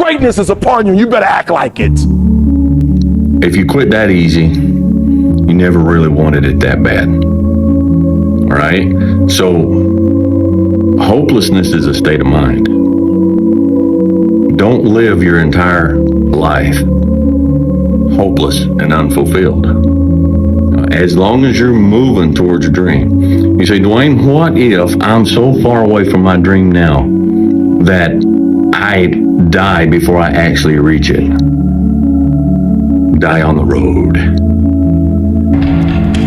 Greatness is upon you, and you better act like it. If you quit that easy, you never really wanted it that bad. All right? So, hopelessness is a state of mind. Don't live your entire life hopeless and unfulfilled. As long as you're moving towards a dream. You say, Dwayne, what if I'm so far away from my dream now that I die before I actually reach it? Die on the road.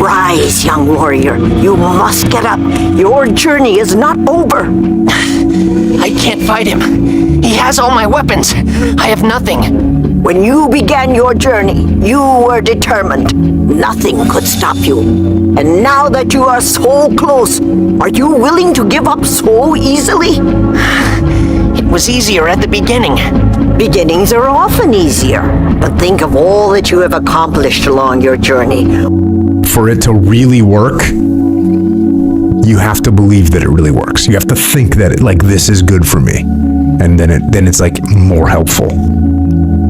Rise, young warrior. You must get up. Your journey is not over. I can't fight him. He has all my weapons. I have nothing. When you began your journey, you were determined. Nothing could stop you. And now that you are so close, are you willing to give up so easily? It was easier at the beginning. Beginnings are often easier, but think of all that you have accomplished along your journey. For it to really work, you have to believe that it really works. You have to think that this is good for me, and then it's like more helpful.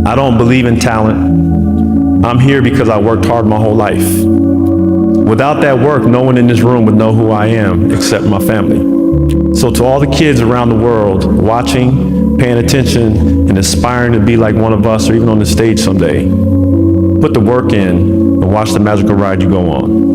I don't believe in talent. I'm here because I worked hard my whole life. Without that work, no one in this room would know who I am except my family. So to all the kids around the world watching, paying attention, and aspiring to be like one of us or even on the stage someday, put the work in and watch the magical ride you go on.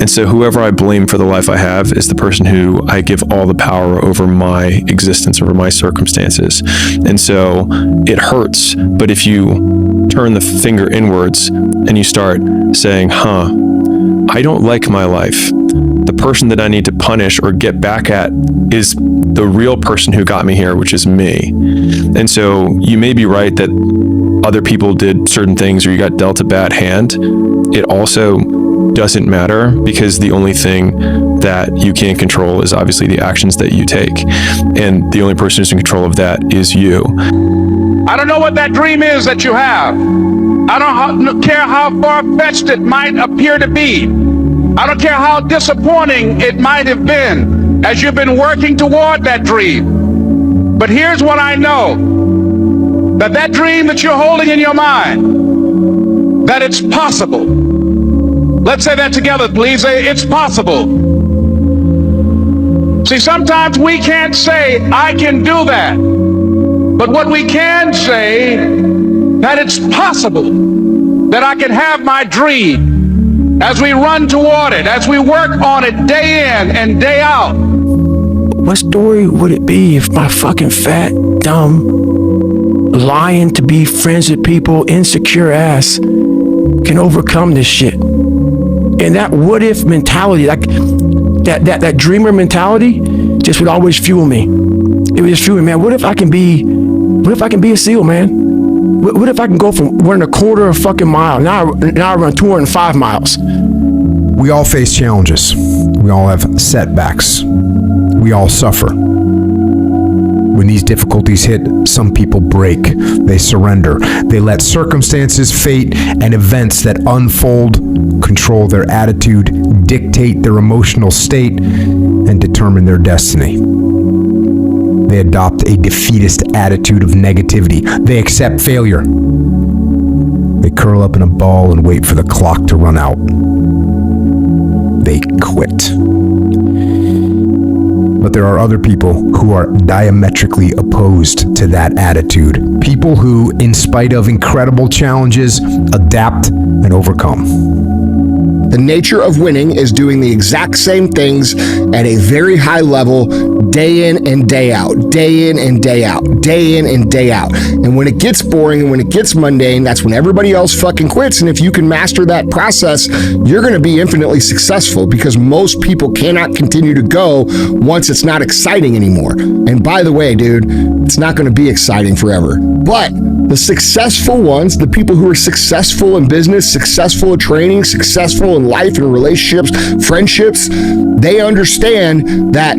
And so whoever I blame for the life I have is the person who I give all the power over my existence, over my circumstances. And so it hurts, but if you turn the finger inwards and you start saying, I don't like my life. The person that I need to punish or get back at is the real person who got me here, which is me. And so you may be right that other people did certain things or you got dealt a bad hand. It also doesn't matter, because the only thing that you can't control is obviously the actions that you take. And the only person who's in control of that is you. I don't know what that dream is that you have. I don't care how far-fetched it might appear to be. I don't care how disappointing it might have been as you've been working toward that dream. But here's what I know, that dream that you're holding in your mind, that it's possible. Let's say that together, please. It's possible. See, sometimes we can't say, I can do that. But what we can say, that it's possible that I can have my dream as we run toward it, as we work on it day in and day out. What story would it be if my fucking fat, dumb, lying to be friends with people, insecure ass can overcome this shit? And that what if mentality, like that dreamer mentality, just would always fuel me. It would just fuel me, man. What if I can be a SEAL, man? What if I can go from running a quarter of a fucking mile, now I run 205 miles? We all face challenges. We all have setbacks. We all suffer. When these difficulties hit, some people break. They surrender. They let circumstances, fate, and events that unfold control their attitude, dictate their emotional state, and determine their destiny. They adopt a defeatist attitude of negativity. They accept failure. They curl up in a ball and wait for the clock to run out. They quit. But there are other people who are diametrically opposed to that attitude. People who, in spite of incredible challenges, adapt and overcome. The nature of winning is doing the exact same things at a very high level, day in and day out, day in and day out, day in and day out. And when it gets boring and when it gets mundane, that's when everybody else fucking quits. And if you can master that process, you're going to be infinitely successful, because most people cannot continue to go once it's not exciting anymore. And by the way, dude, it's not going to be exciting forever. But the successful ones, the people who are successful in business, successful at training, successful in life and relationships, friendships, they understand that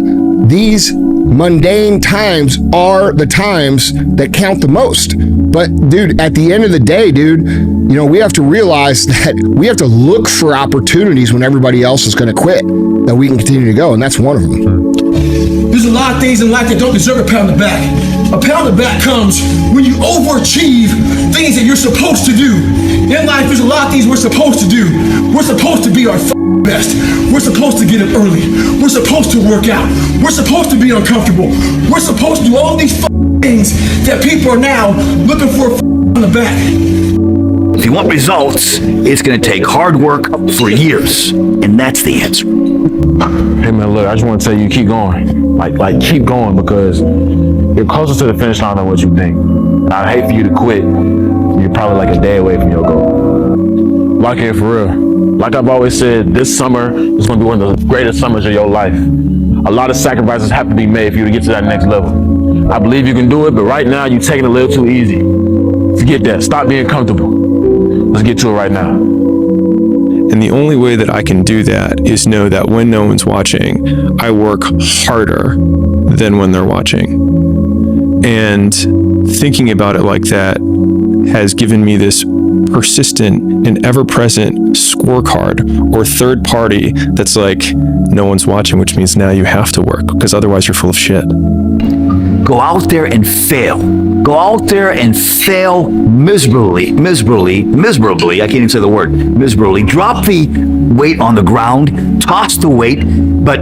these mundane times are the times that count the most. But dude, at the end of the day, dude, you know, we have to realize that we have to look for opportunities when everybody else is going to quit, that we can continue to go, and that's one of them. There's a lot of things in life that don't deserve a pat on the back. A pat on the back comes when you overachieve things that you're supposed to do. In life, there's a lot of things we're supposed to do. We're supposed to be our best. We're supposed to get up early. We're supposed to work out. We're supposed to be uncomfortable. We're supposed to do all these things that people are now looking for on the back. If you want results, it's going to take hard work for years, and that's the answer. Hey man, look, I just want to tell you, keep going. Like keep going, because you're closer to the finish line than what you think. And I'd hate for you to quit. You're probably like a day away from your goal. Lock in for real. Like I've always said, this summer is going to be one of the greatest summers of your life. A lot of sacrifices have to be made for you to get to that next level. I believe you can do it, but right now you're taking it a little too easy. Forget that. Stop being comfortable. Let's get to it right now. And the only way that I can do that is know that when no one's watching, I work harder than when they're watching. And thinking about it like that has given me this persistent and ever-present scorecard or third party that's like, no one's watching, which means now you have to work, because otherwise you're full of shit. Go out there and fail. Go out there and fail miserably. I can't even say the word, miserably. Drop the weight on the ground, toss the weight, but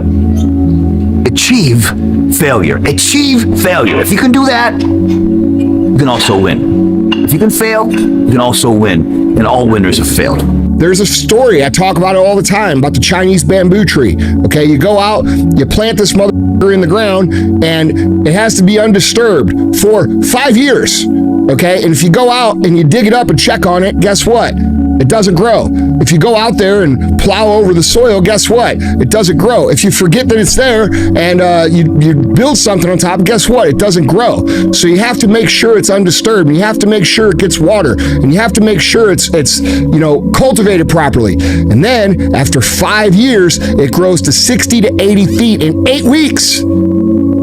achieve failure. Achieve failure. If you can do that, you can also win. If you can fail, you can also win. And all winners have failed. There's a story, I talk about it all the time, about the Chinese bamboo tree. Okay, you go out, you plant this motherfucker in the ground, and it has to be undisturbed for 5 years. Okay, and if you go out and you dig it up and check on it, guess what? It doesn't grow. If you go out there and plow over the soil, guess what? It doesn't grow. If you forget that it's there and you build something on top, guess what? It doesn't grow. So you have to make sure it's undisturbed, and you have to make sure it gets water, and you have to make sure it's cultivated properly. And then after 5 years, it grows to 60 to 80 feet in 8 weeks.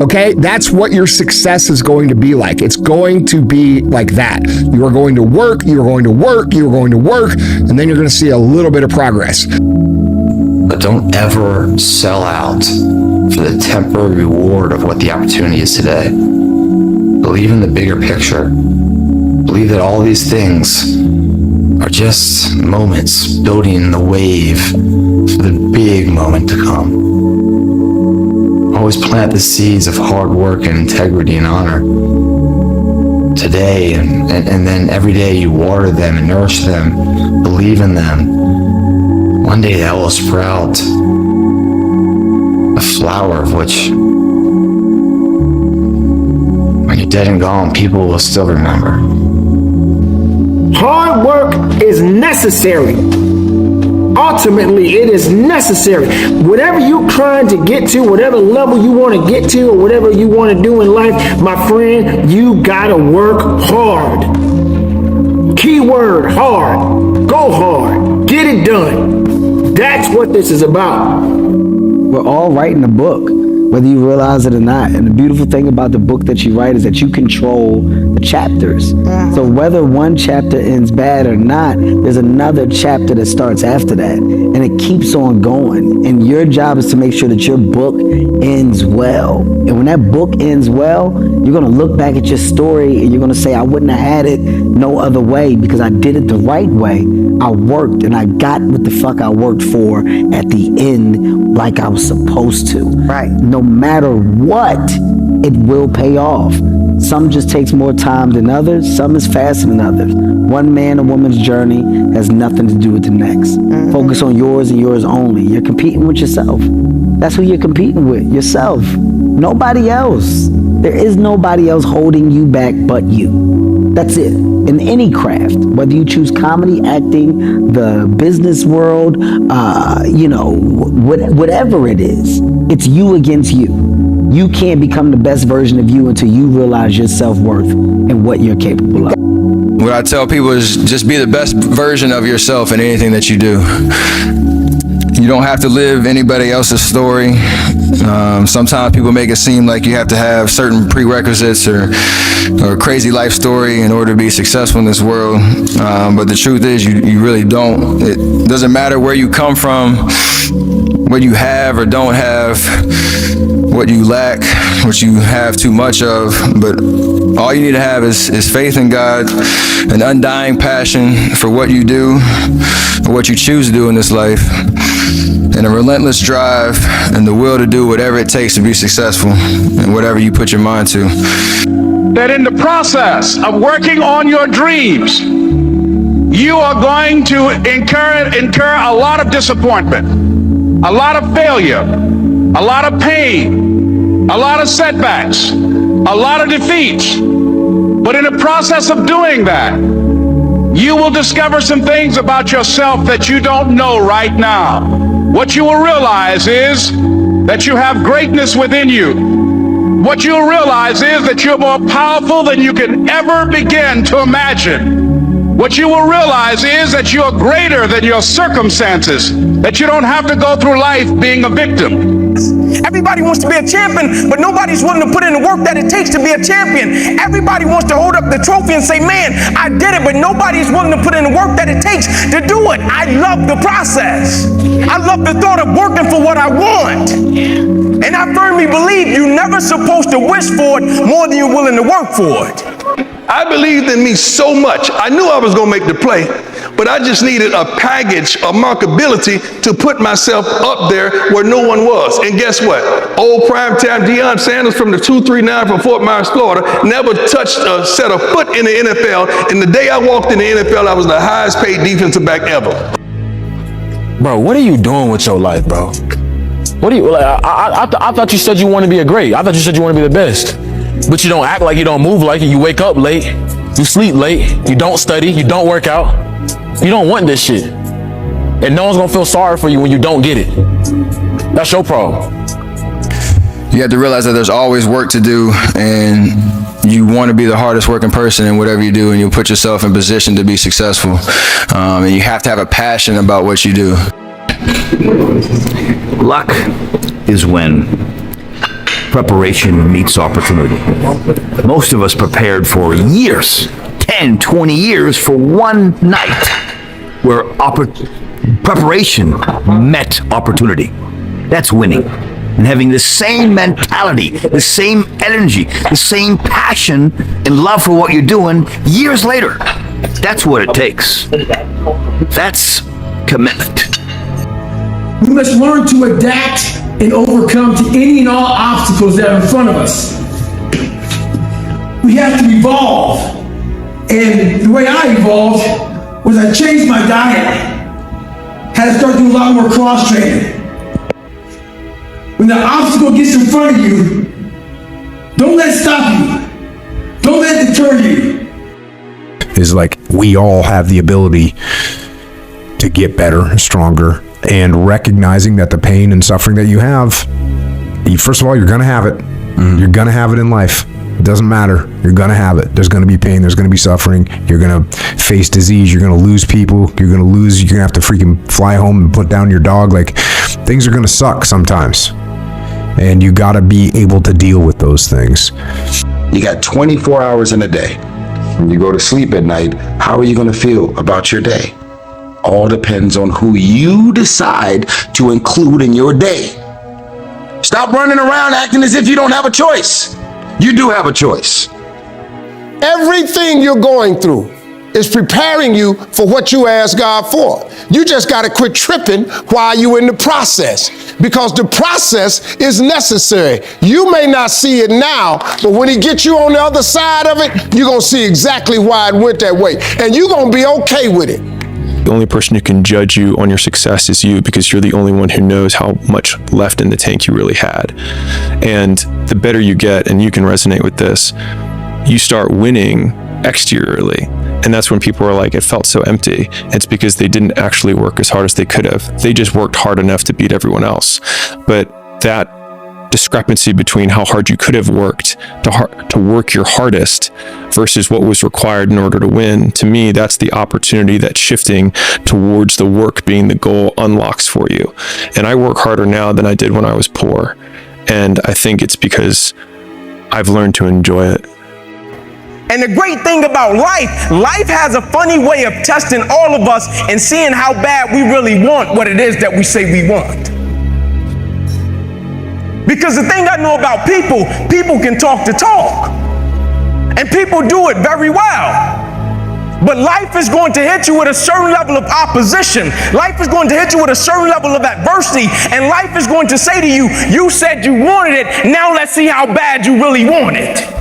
Okay, that's what your success is going to be like. It's going to be like that. You are going to work, you're going to work, you're going to work, and then you're going to see a little bit of progress. But don't ever sell out for the temporary reward of what the opportunity is today. Believe in the bigger picture. Believe that all these things are just moments building the wave for the big moment to come. Always plant the seeds of hard work and integrity and honor today, and then every day you water them and nourish them, believe in them. One day that will sprout a flower of which, when you're dead and gone, people will still remember. Hard work is necessary. Ultimately, it is necessary. Whatever you're trying to get to, whatever level you want to get to, or whatever you want to do in life, my friend, you gotta work hard. Keyword, hard. Go hard. Get it done. That's what this is about. We're all writing a book, whether you realize it or not. And the beautiful thing about the book that you write is that you control the chapters. So whether one chapter ends bad or not, there's another chapter that starts after that. And it keeps on going. And your job is to make sure that your book ends well. And when that book ends well, you're going to look back at your story and you're going to say, I wouldn't have had it no other way, because I did it the right way. I worked and I got what the fuck I worked for at the end, like I was supposed to. Right. No matter what, it will pay off. Some just takes more time than others. Some is faster than others. One man or woman's journey has nothing to do with the next. Focus on yours and yours only. You're competing with yourself. That's who you're competing with, yourself. Nobody else. There is nobody else holding you back but you. That's it. In any craft, whether you choose comedy, acting, the business world, whatever it is, it's you against you. You can't become the best version of you until you realize your self-worth and what you're capable of. What I tell people is just be the best version of yourself in anything that you do. You don't have to live anybody else's story. Sometimes people make it seem like you have to have certain prerequisites or a crazy life story in order to be successful in this world. But the truth is you really don't. It doesn't matter where you come from, what you have or don't have, what you lack. what you have too much of, but all you need to have is faith in God, an undying passion for what you do, or what you choose to do in this life, and a relentless drive and the will to do whatever it takes to be successful in whatever you put your mind to. That in the process of working on your dreams, you are going to incur a lot of disappointment, a lot of failure, a lot of pain, a lot of setbacks, a lot of defeats. But in the process of doing that, you will discover some things about yourself that you don't know right now. What you will realize is that you have greatness within you. What you'll realize is that you're more powerful than you can ever begin to imagine. What you will realize is that you're greater than your circumstances, that you don't have to go through life being a victim. Everybody wants to be a champion, but nobody's willing to put in the work that it takes to be a champion. Everybody wants to hold up the trophy and say, man, I did it, but nobody's willing to put in the work that it takes to do it. I love the process. I love the thought of working for what I want. And I firmly believe you're never supposed to wish for it more than you're willing to work for it. I believed in me so much. I knew I was going to make the play, but I just needed a package of markability to put myself up there where no one was. And guess what? Old primetime Deion Sanders from the 239 from Fort Myers, Florida, never touched a set of foot in the NFL. And the day I walked in the NFL, I was the highest paid defensive back ever. Bro, what are you doing with your life, bro? What do you, I thought you said you want to be a great. I thought you said you want to be the best. But you don't act like you don't move like it. You wake up late, you sleep late, you don't study, you don't work out. You don't want this shit. And no one's gonna feel sorry for you when you don't get it. That's your problem. You have to realize that there's always work to do, and you want to be the hardest working person in whatever you do, and you'll put yourself in position to be successful. And you have to have a passion about what you do. Luck is when preparation meets opportunity. Most of us prepared for years, 10, 20 years for one night where preparation met opportunity. That's winning. And having the same mentality, the same energy, the same passion and love for what you're doing years later. That's what it takes. That's commitment. We must learn to adapt and overcome to any and all obstacles that are in front of us. We have to evolve. And the way I evolved was I changed my diet. Had to start doing a lot more cross training. When the obstacle gets in front of you, don't let it stop you. Don't let it deter you. Is like we all have the ability to get better, stronger, and recognizing that the pain and suffering that you have, first of all, you're going to have it. You're going to have it in life. It doesn't matter. You're going to have it. There's going to be pain. There's going to be suffering. You're going to face disease. You're going to lose people. You're going to have to freaking fly home and put down your dog. Like, things are going to suck sometimes. And you got to be able to deal with those things. You got 24 hours in a day. When you go to sleep at night, how are you going to feel about your day? All depends on who you decide to include in your day. Stop running around acting as if you don't have a choice. You do have a choice. Everything you're going through is preparing you for what you ask God for. You just got to quit tripping while you're in the process, because the process is necessary. You may not see it now, but when he gets you on the other side of it, you're going to see exactly why it went that way, and you're going to be okay with it. The only person who can judge you on your success is you, because you're the only one who knows how much left in the tank you really had. And the better you get, and you can resonate with this, you start winning exteriorly. And that's when people are like, it felt so empty. It's because they didn't actually work as hard as they could have. They just worked hard enough to beat everyone else. But that discrepancy between how hard you could have worked to work your hardest versus what was required in order to win, to me, that's the opportunity that shifting towards the work being the goal unlocks for you. And I work harder now than I did when I was poor. And I think it's because I've learned to enjoy it. And the great thing about life has a funny way of testing all of us and seeing how bad we really want what it is that we say we want. Because the thing I know about people, people can talk the talk. And people do it very well. But life is going to hit you with a certain level of opposition. Life is going to hit you with a certain level of adversity. And life is going to say to you, you said you wanted it, now let's see how bad you really want it.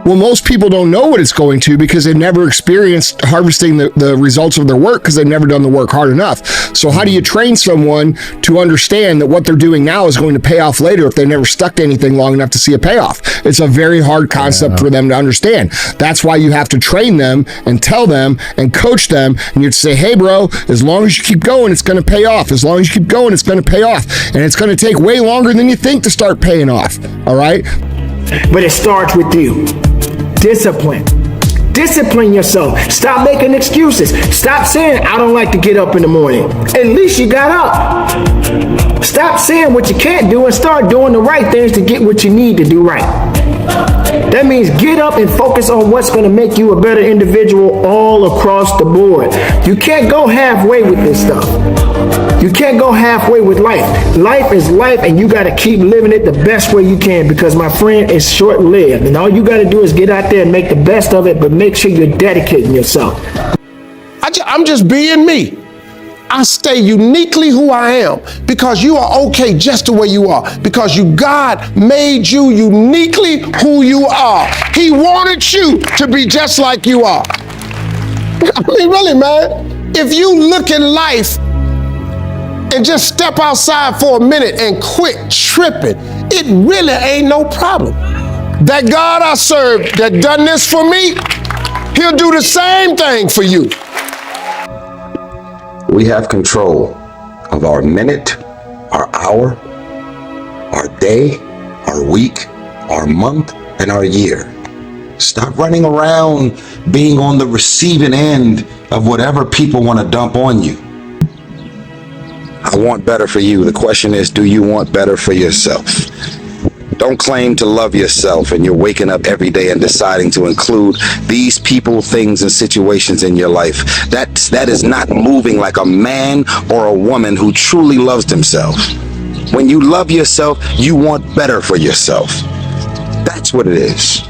Well, most people don't know what it's going to because they've never experienced harvesting the results of their work because they've never done the work hard enough. So how do you train someone to understand that what they're doing now is going to pay off later if they never stuck to anything long enough to see a payoff? It's a very hard concept for them to understand. That's why you have to train them and tell them and coach them. And you have to say, hey, bro, as long as you keep going, it's going to pay off. As long as you keep going, it's going to pay off. And it's going to take way longer than you think to start paying off. All right? But it starts with you. Discipline. Discipline yourself. Stop making excuses. Stop saying, I don't like to get up in the morning. At least you got up. Stop saying what you can't do and start doing the right things to get what you need to do right. That means get up and focus on what's going to make you a better individual all across the board. You can't go halfway with this stuff. You can't go halfway with life. Life is life, and you got to keep living it the best way you can because, my friend, it's short-lived. And all you got to do is get out there and make the best of it, but make sure you're dedicating yourself. I'm just being me. I stay uniquely who I am because you are okay just the way you are, because God made you uniquely who you are. He wanted you to be just like you are. I mean, really, man, if you look at life and just step outside for a minute and quit tripping, it really ain't no problem. That God I serve that done this for me, he'll do the same thing for you. We have control of our minute, our hour, our day, our week, our month, and our year. Stop running around being on the receiving end of whatever people want to dump on you. I want better for you. The question is, do you want better for yourself? Don't claim to love yourself and you're waking up every day and deciding to include these people, things, and situations in your life. That is not moving like a man or a woman who truly loves themselves. When you love yourself, you want better for yourself. That's what it is.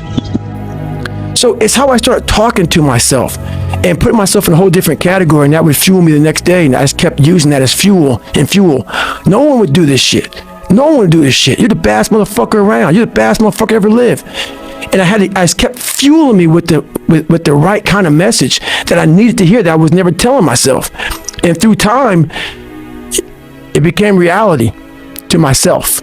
So it's how I started talking to myself and putting myself in a whole different category, and that would fuel me the next day, and I just kept using that as fuel. No one would do this shit. No one would do this shit. You're the baddest motherfucker around. You're the baddest motherfucker ever lived. And I just kept fueling me with the right kind of message that I needed to hear that I was never telling myself. And through time, it became reality to myself.